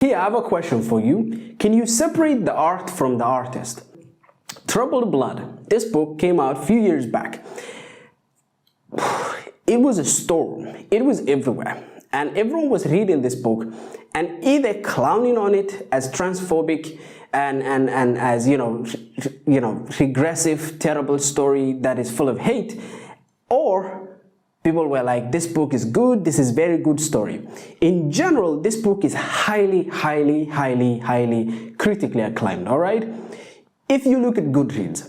Here, I have a question for you. Can you separate the art from the artist? Troubled Blood. This book came out a few years back. It was a storm. It was everywhere. And everyone was reading this book and either clowning on it as transphobic and as, regressive, terrible story that is full of hate, or people were like, this book is good, this is very good story. In general, this book is highly critically acclaimed, all right? If you look at Goodreads,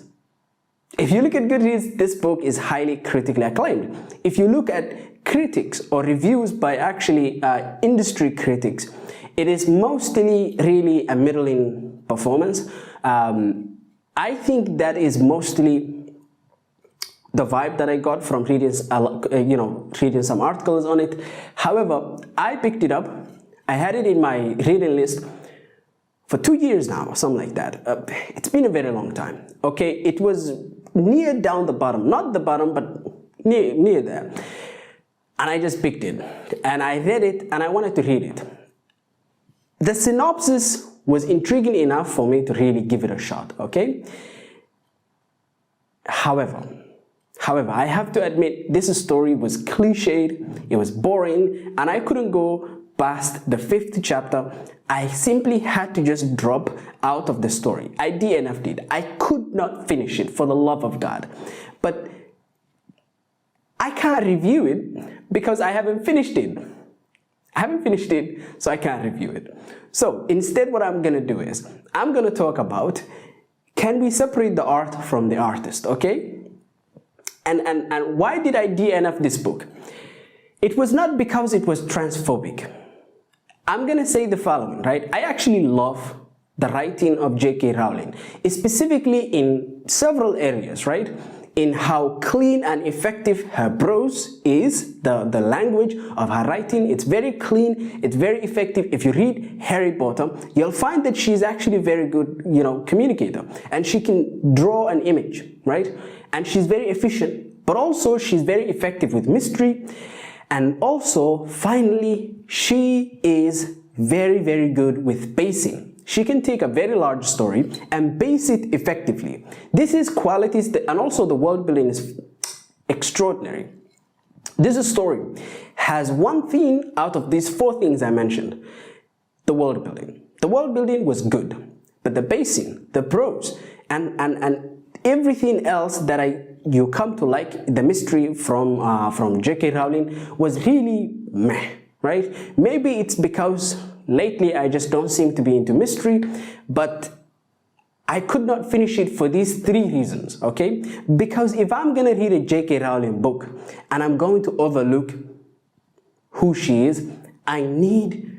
this book is highly critically acclaimed. If you look at critics or reviews by actually industry critics, it is mostly really a middling performance. I think that is mostly the vibe that I got from reading, reading some articles on it. However, I picked it up. I had it in my reading list for 2 years now, or something like that. It's been a very long time. Okay, it was near down the bottom, not the bottom, but near there. And I just picked it, and I read it, and I wanted to read it. The synopsis was intriguing enough for me to really give it a shot. Okay. However, I have to admit, this story was cliched, it was boring, and I couldn't go past the 5th chapter. I simply had to just drop out of the story. I DNF'd it. I could not finish it for the love of God. But I can't review it because I haven't finished it. So I can't review it. So instead, what I'm going to do is, I'm going to talk about, can we separate the art from the artist, okay? And why did I DNF this book? It was not because it was transphobic. I'm gonna say the following, right? I actually love the writing of J.K. Rowling, specifically in several areas, right? In how clean and effective her prose is, the language of her writing, it's very clean, it's very effective. If you read Harry Potter, you'll find that she's actually a very good, communicator, and she can draw an image, right? And she's very efficient, but also she's very effective with mystery. And also, finally, she is very good with pacing. She can take a very large story and base it effectively. This is qualities and also the world building is extraordinary. This story has one theme out of these 4 things I mentioned. The world building. The world building was good, but the pacing, the prose, and everything else that you come to like, the mystery from J.K. Rowling was really meh, right? Maybe it's because lately I just don't seem to be into mystery, but I could not finish it for these 3 reasons, okay? Because if I'm gonna read a J.K. Rowling book and I'm going to overlook who she is, I need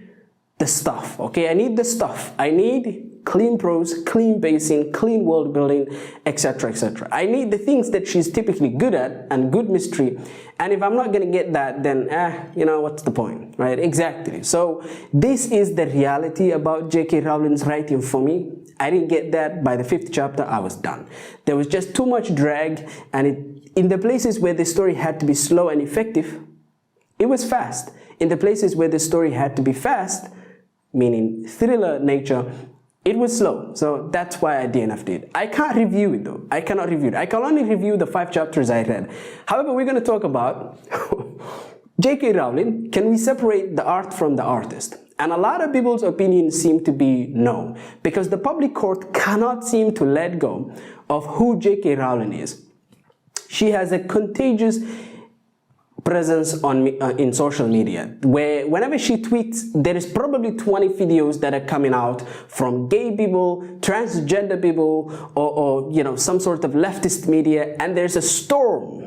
the stuff, okay? I need the stuff. I need clean prose, clean pacing, clean world building, etc, etc. I need the things that she's typically good at and good mystery. And if I'm not going to get that, then what's the point, right? Exactly. So this is the reality about J.K. Rowling's writing for me. I didn't get that. By the 5th chapter, I was done. There was just too much drag, and in the places where the story had to be slow and effective, it was fast. In the places where the story had to be fast, meaning thriller nature, it was slow. So that's why I DNF'd it. I can't review it though. I cannot review it. I can only review the 5 chapters I read. However, we're going to talk about J.K. Rowling. Can we separate the art from the artist? And a lot of people's opinions seem to be no, because the public court cannot seem to let go of who J.K. Rowling is. She has a contagious presence in social media, where whenever she tweets, there is probably 20 videos that are coming out from gay people, transgender people, or some sort of leftist media, and there's a storm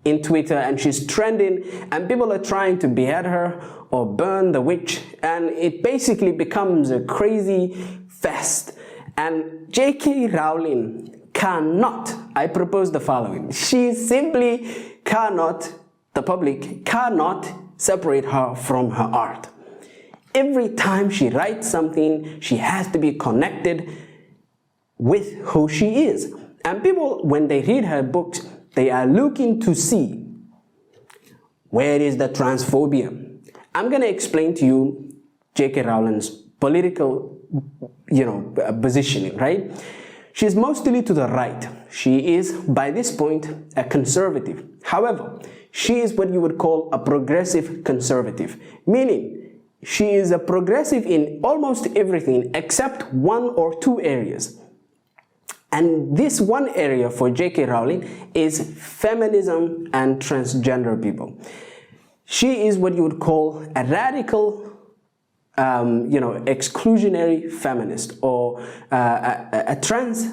in Twitter, and she's trending, and people are trying to behead her or burn the witch, and it basically becomes a crazy fest. And J.K. Rowling cannot, I propose the following, she simply cannot, the public cannot separate her from her art. Every time she writes something, she has to be connected with who she is. And people, when they read her books, they are looking to see, where is the transphobia? I'm going to explain to you J.K. Rowling's political, positioning, right? She's mostly to the right. She is, by this point, a conservative. However, she is what you would call a progressive conservative, meaning she is a progressive in almost everything except one or two areas. And this one area for J.K. Rowling is feminism and transgender people. She is what you would call a radical, exclusionary feminist, or a trans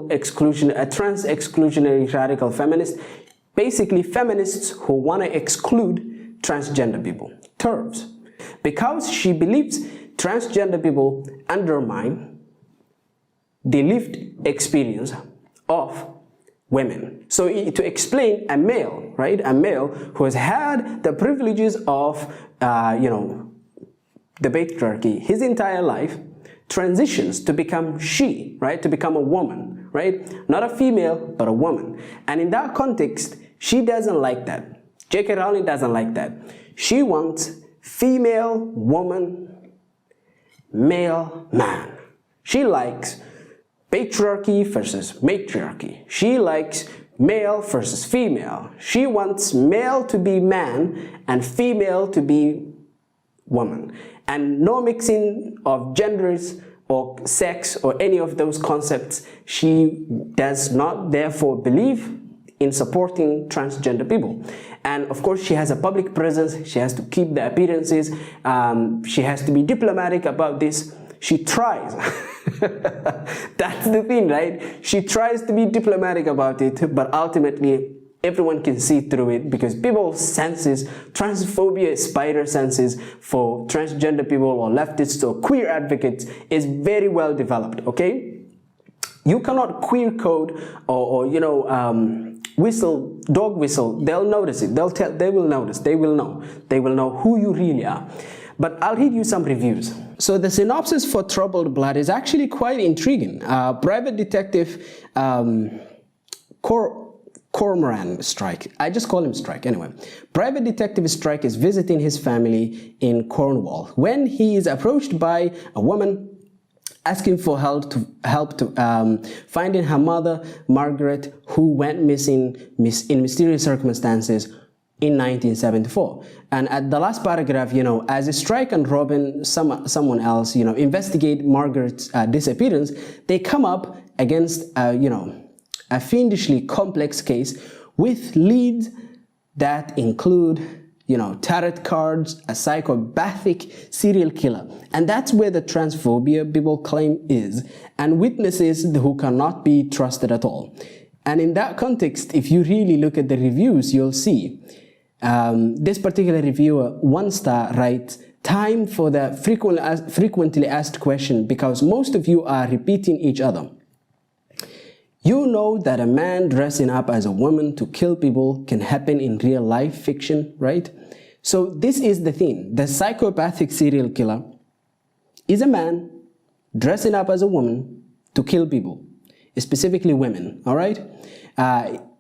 exclusionary radical feminist. Basically, feminists who want to exclude transgender people. TERFs. Because she believes transgender people undermine the lived experience of women. So to explain a male, right, a male who has had the privileges of, the patriarchy his entire life, transitions to become she, right, to become a woman, right, not a female, but a woman. And in that context, she doesn't like that. J.K. Rowling doesn't like that. She wants female, woman, male, man. She likes patriarchy versus matriarchy. She likes male versus female. She wants male to be man and female to be woman. And no mixing of genders or sex or any of those concepts. She does not therefore believe in supporting transgender people. And of course, she has a public presence. She has to keep the appearances. She has to be diplomatic about this. She tries. That's the thing, right? She tries to be diplomatic about it, but ultimately everyone can see through it because people's senses, transphobia, spider senses for transgender people or leftists or queer advocates is very well developed, okay? You cannot queer code or whistle, dog whistle. They'll notice it. They will notice. They will know. They will know who you really are. But I'll read you some reviews. So the synopsis for Troubled Blood is actually quite intriguing. Private detective Cormoran Strike. I just call him Strike anyway. Private detective Strike is visiting his family in Cornwall when he is approached by a woman asking for help to finding her mother, Margaret, who went missing in mysterious circumstances in 1974. And at the last paragraph, as Strike and Robin, someone else, investigate Margaret's disappearance, they come up against, a fiendishly complex case with leads that include, tarot cards, a psychopathic serial killer. And that's where the transphobia people claim is, and witnesses who cannot be trusted at all. And in that context, if you really look at the reviews, you'll see this particular reviewer, 1 star, writes, "Time for the frequently asked question because most of you are repeating each other. You know that a man dressing up as a woman to kill people can happen in real life fiction, right?" So this is the thing. The psychopathic serial killer is a man dressing up as a woman to kill people, specifically women, all right?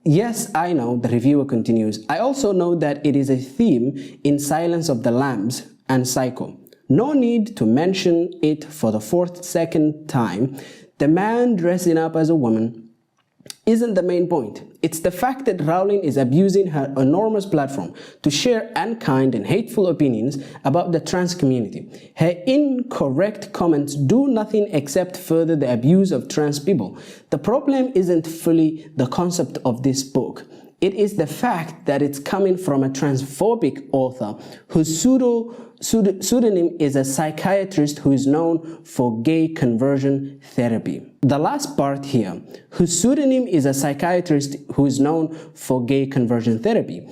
Yes, I know, the reviewer continues. I also know that it is a theme in Silence of the Lambs and Psycho. No need to mention it for the 2nd time. The man dressing up as a woman isn't the main point. It's the fact that Rowling is abusing her enormous platform to share unkind and hateful opinions about the trans community. Her incorrect comments do nothing except further the abuse of trans people. The problem isn't fully the concept of this book. It is the fact that it's coming from a transphobic author whose pseudonym is a psychiatrist who is known for gay conversion therapy. The last part here, whose pseudonym is a psychiatrist who is known for gay conversion therapy.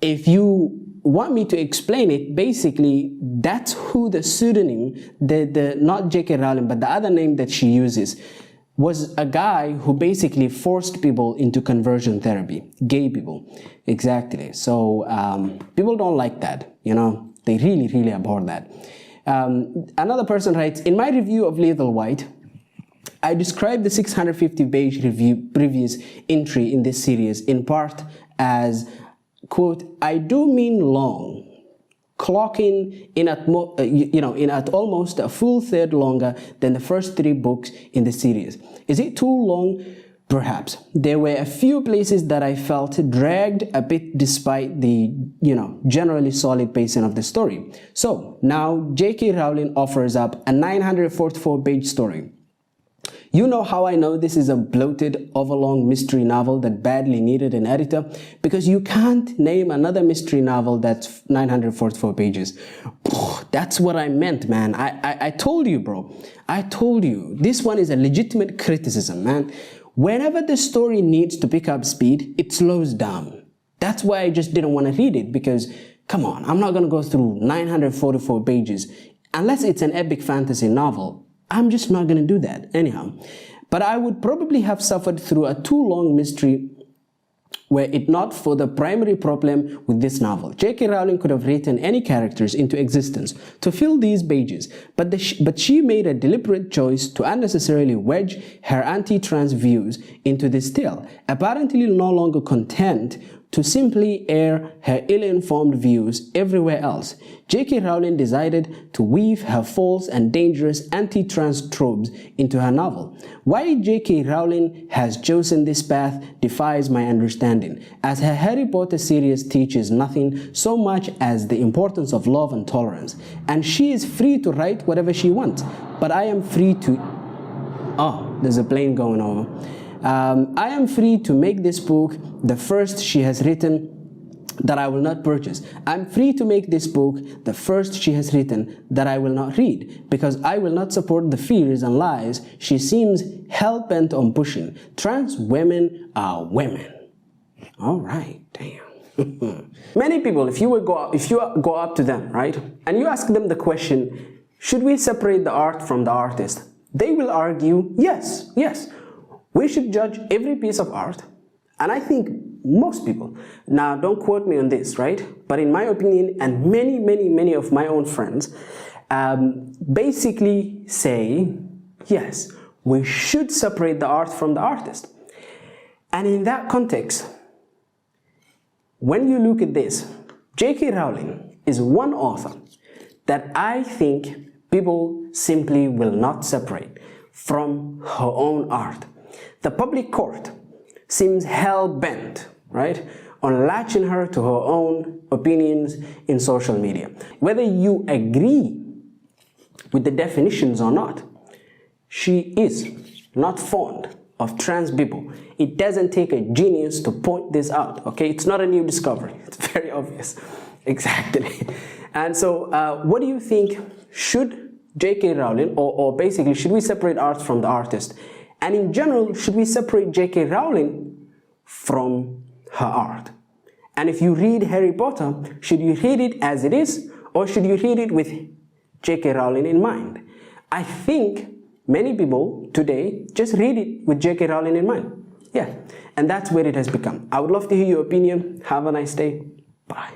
If you want me to explain it, basically that's who the pseudonym, not J.K. Rowling, but the other name that she uses, was a guy who basically forced people into conversion therapy. Gay people. Exactly. So people don't like that, They really, really abhor that. Another person writes, in my review of Lethal White, I described the 650-page previous entry in this series in part as, quote, I do mean long, clocking in at almost a full third longer than the first 3 books in the series. Is it too long? Perhaps. There were a few places that I felt dragged a bit despite the, generally solid pacing of the story. So now J.K. Rowling offers up a 944-page story. You know how I know this is a bloated, overlong mystery novel that badly needed an editor? Because you can't name another mystery novel that's 944 pages. That's what I meant, man. I told you, bro. I told you. This one is a legitimate criticism, man. Whenever the story needs to pick up speed, it slows down. That's why I just didn't want to read it, because, come on, I'm not going to go through 944 pages. Unless it's an epic fantasy novel, I'm just not going to do that anyhow. But I would probably have suffered through a too long mystery were it not for the primary problem with this novel. J.K. Rowling could have written any characters into existence to fill these pages, but she made a deliberate choice to unnecessarily wedge her anti-trans views into this tale, apparently no longer content to simply air her ill-informed views everywhere else. J.K. Rowling decided to weave her false and dangerous anti-trans tropes into her novel. Why J.K. Rowling has chosen this path defies my understanding, as her Harry Potter series teaches nothing so much as the importance of love and tolerance, and she is free to write whatever she wants, but I am free to... Oh, there's a plane going over. I am free to make this book the first she has written that I will not purchase. I'm free to make this book the first she has written that I will not read, because I will not support the fears and lies she seems hell-bent on pushing. Trans women are women. All right, damn. Many people, if you go up to them, right, and you ask them the question, should we separate the art from the artist? They will argue, yes. We should judge every piece of art, and I think most people, now don't quote me on this, right? But in my opinion, and many of my own friends, basically say, yes, we should separate the art from the artist. And in that context, when you look at this, J.K. Rowling is one author that I think people simply will not separate from her own art. The public court seems hell-bent, right, on latching her to her own opinions in social media. Whether you agree with the definitions or not, she is not fond of trans people. It doesn't take a genius to point this out, okay? It's not a new discovery. It's very obvious. Exactly. And so what do you think? Should J.K. Rowling, or basically, should we separate art from the artist? And in general, should we separate J.K. Rowling from her art? And if you read Harry Potter, should you read it as it is, or should you read it with J.K. Rowling in mind? I think many people today just read it with J.K. Rowling in mind. Yeah, and that's where it has become. I would love to hear your opinion. Have a nice day. Bye.